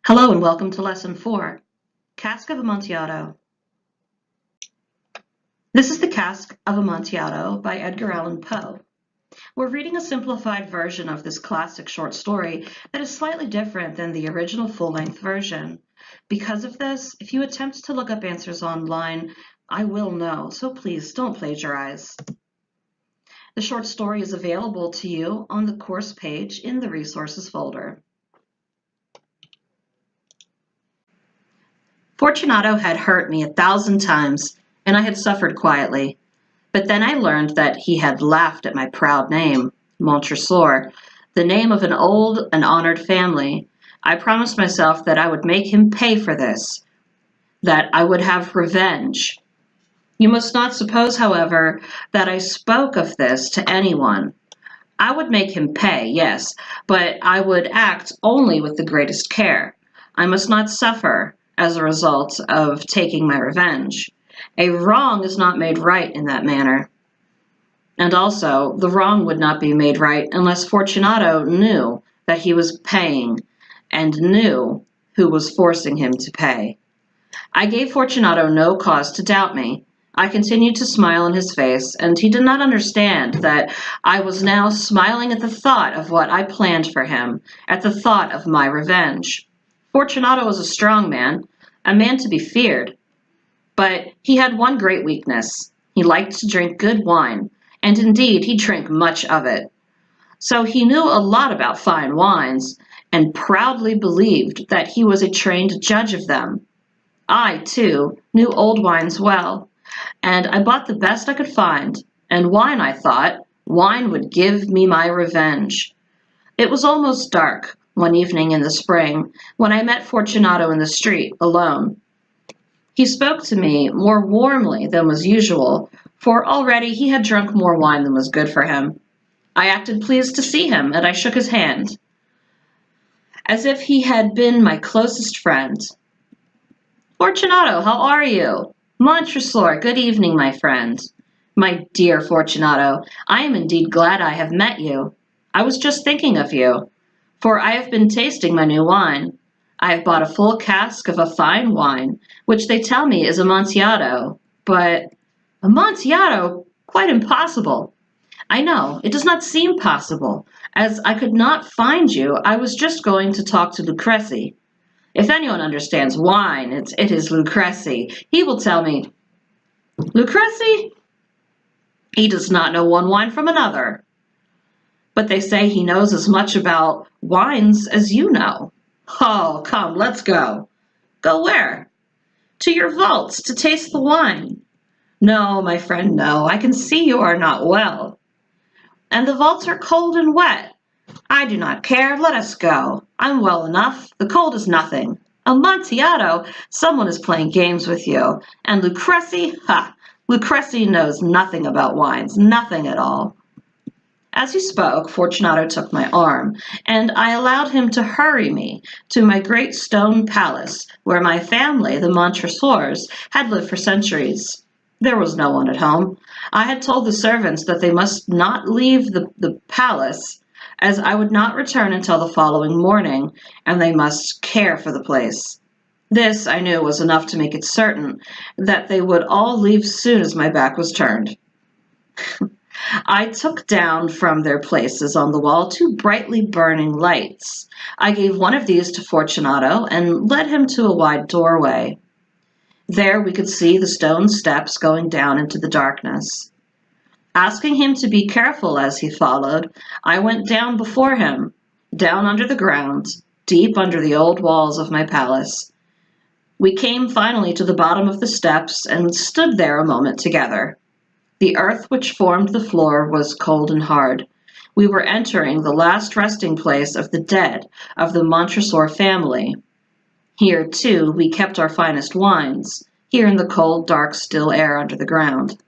Hello and welcome to Lesson 4, Cask of Amontillado. This is the Cask of Amontillado by Edgar Allan Poe. We're reading a simplified version of this classic short story that is slightly different than the original full-length version. Because of this, if you attempt to look up answers online, I will know, so please don't plagiarize. The short story is available to you on the course page in the resources folder. Fortunato had hurt me 1,000 times, and I had suffered quietly. But then I learned that he had laughed at my proud name, Montresor, the name of an old and honored family. I promised myself that I would make him pay for this, that I would have revenge. You must not suppose, however, that I spoke of this to anyone. I would make him pay, yes, but I would act only with the greatest care. I must not suffer as a result of taking my revenge. A wrong is not made right in that manner. And also, the wrong would not be made right unless Fortunato knew that he was paying and knew who was forcing him to pay. I gave Fortunato no cause to doubt me. I continued to smile in his face, and he did not understand that I was now smiling at the thought of what I planned for him, at the thought of my revenge. Fortunato was a strong man, a man to be feared. But he had one great weakness. He liked to drink good wine, and indeed he drank much of it. So he knew a lot about fine wines, and proudly believed that he was a trained judge of them. I, too, knew old wines well, and I bought the best I could find, and wine, I thought, wine would give me my revenge. It was almost dark one evening in the spring when I met Fortunato in the street, alone. He spoke to me more warmly than was usual, for already he had drunk more wine than was good for him. I acted pleased to see him, and I shook his hand, as if he had been my closest friend. "Fortunato, how are you?" "Montresor, good evening, my friend." "My dear Fortunato, I am indeed glad I have met you. I was just thinking of you, for I have been tasting my new wine. I have bought a full cask of a fine wine, which they tell me is Amontillado, but Amontillado? Quite impossible. I know, it does not seem possible. As I could not find you, I was just going to talk to Lucrezi. If anyone understands wine, it is Lucrezi. He will tell me." "Lucrezi? He does not know one wine from another." "But they say he knows as much about wines as you know." "Oh, come, let's go." "Go where?" "To your vaults, to taste the wine." "No, my friend, no. I can see you are not well." "And the vaults are cold and wet." "I do not care. Let us go. I'm well enough. The cold is nothing." "Amontillado, someone is playing games with you. And Lucrezi? Ha! Lucrezi knows nothing about wines, nothing at all." As he spoke, Fortunato took my arm, and I allowed him to hurry me to my great stone palace, where my family, the Montresors, had lived for centuries. There was no one at home. I had told the servants that they must not leave the palace, as I would not return until the following morning, and they must care for the place. This, I knew, was enough to make it certain that they would all leave soon as my back was turned. I took down from their places on the wall 2 brightly burning lights. I gave one of these to Fortunato and led him to a wide doorway. There we could see the stone steps going down into the darkness. Asking him to be careful as he followed, I went down before him, down under the ground, deep under the old walls of my palace. We came finally to the bottom of the steps and stood there a moment together. The earth which formed the floor was cold and hard. We were entering the last resting place of the dead of the Montresor family. Here, too, we kept our finest wines, here in the cold, dark, still air under the ground.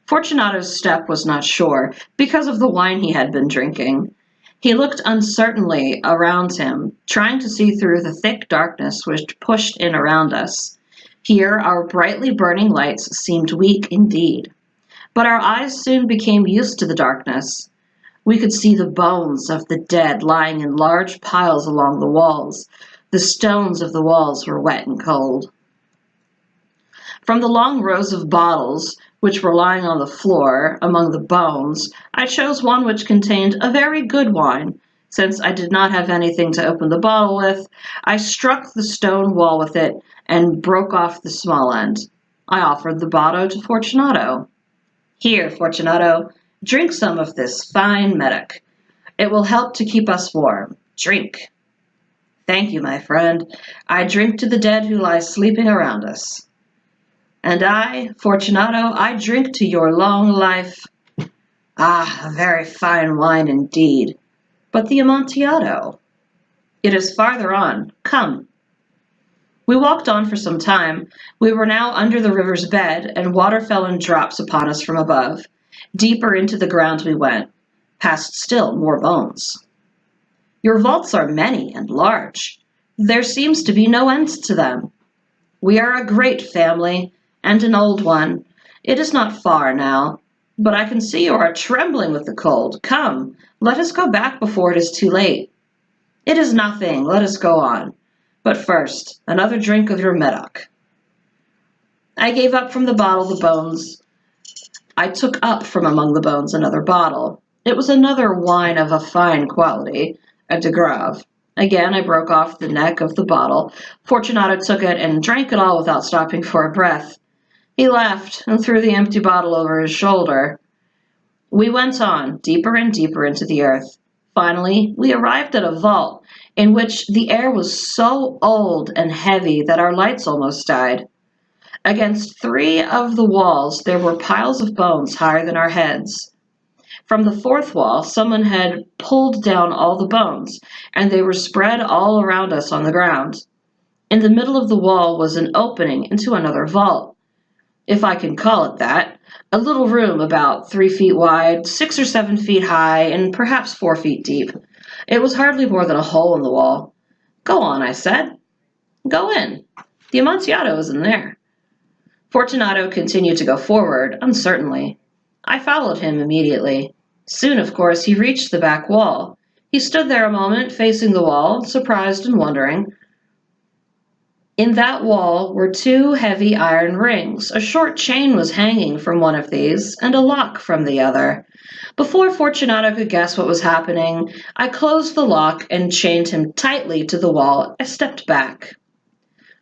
Fortunato's step was not sure, because of the wine he had been drinking. He looked uncertainly around him, trying to see through the thick darkness which pushed in around us. Here our brightly burning lights seemed weak indeed. But our eyes soon became used to the darkness. We could see the bones of the dead lying in large piles along the walls, The stones of the walls were wet and cold. From the long rows of bottles, which were lying on the floor among the bones, I chose one which contained a very good wine. Since I did not have anything to open the bottle with, I struck the stone wall with it and broke off the small end. I offered the bottle to Fortunato. Here, Fortunato, drink some of this fine Medoc. It will help to keep us warm. Drink. Thank you, my friend. I drink to the dead who lie sleeping around us. And I, Fortunato, I drink to your long life. Ah, a very fine wine indeed. But the Amontillado. It is farther on. Come. We walked on for some time. We were now under the river's bed, and water fell in drops upon us from above. Deeper into the ground we went, past still more bones. Your vaults are many and large. There seems to be no end to them. We are a great family, and an old one. It is not far now, but I can see you are trembling with the cold. Come, let us go back before it is too late. It is nothing, let us go on. But first, another drink of your Medoc. I gave up from the bottle the bones. I took up from among the bones another bottle. It was another wine of a fine quality, a de Grave. Again, I broke off the neck of the bottle. Fortunato took it and drank it all without stopping for a breath. He laughed and threw the empty bottle over his shoulder. We went on, deeper and deeper into the earth. Finally, we arrived at a vault in which the air was so old and heavy that our lights almost died. Against 3 of the walls there were piles of bones higher than our heads. From the 4th wall, someone had pulled down all the bones, and they were spread all around us on the ground. In the middle of the wall was an opening into another vault, if I can call it that, a little room about 3 feet wide, 6 or 7 feet high, and perhaps 4 feet deep. It was hardly more than a hole in the wall. Go on, I said. Go in. The Amontillado is in there. Fortunato continued to go forward, uncertainly. I followed him immediately. Soon, of course, he reached the back wall. He stood there a moment, facing the wall, surprised and wondering. In that wall were 2 heavy iron rings. A short chain was hanging from one of these, and a lock from the other. Before Fortunato could guess what was happening, I closed the lock and chained him tightly to the wall. I stepped back.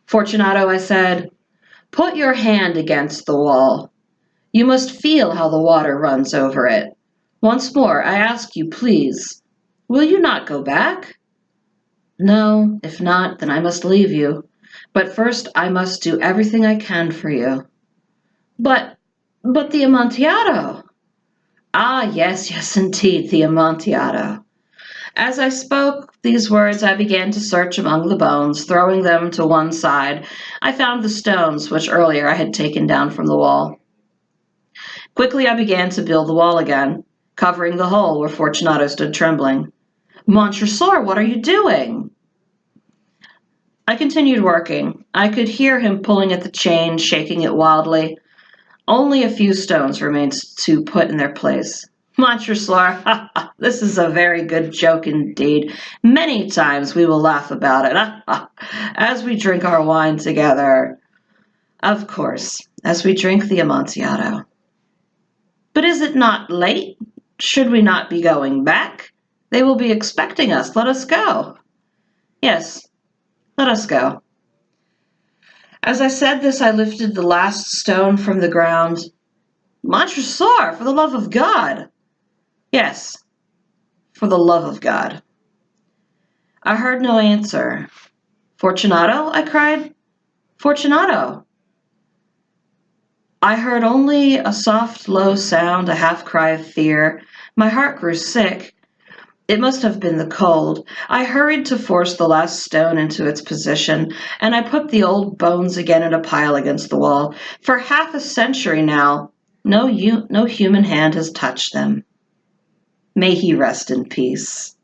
Fortunato, I said, put your hand against the wall. You must feel how the water runs over it. Once more, I ask you, please, will you not go back? No, if not, then I must leave you. But first I must do everything I can for you. But the Amontillado. Ah, yes, indeed, the Amontillado. As I spoke these words, I began to search among the bones, throwing them to one side. I found the stones, which earlier I had taken down from the wall. Quickly I began to build the wall again, covering the hole where Fortunato stood trembling. Montresor, what are you doing? I continued working. I could hear him pulling at the chain, shaking it wildly. Only a few stones remained to put in their place. Montresor, this is a very good joke indeed. Many times we will laugh about it, as we drink our wine together. Of course, as we drink the Amontillado. But is it not late? Should we not be going back? They will be expecting us. Let us go. Yes. Let us go. As I said this, I lifted the last stone from the ground. Montresor, for the love of God! Yes, for the love of God. I heard no answer. Fortunato, I cried. Fortunato. I heard only a soft, low sound, a half-cry of fear. My heart grew sick. It must have been the cold. I hurried to force the last stone into its position, and I put the old bones again in a pile against the wall. For half a century now, no human hand has touched them. May he rest in peace.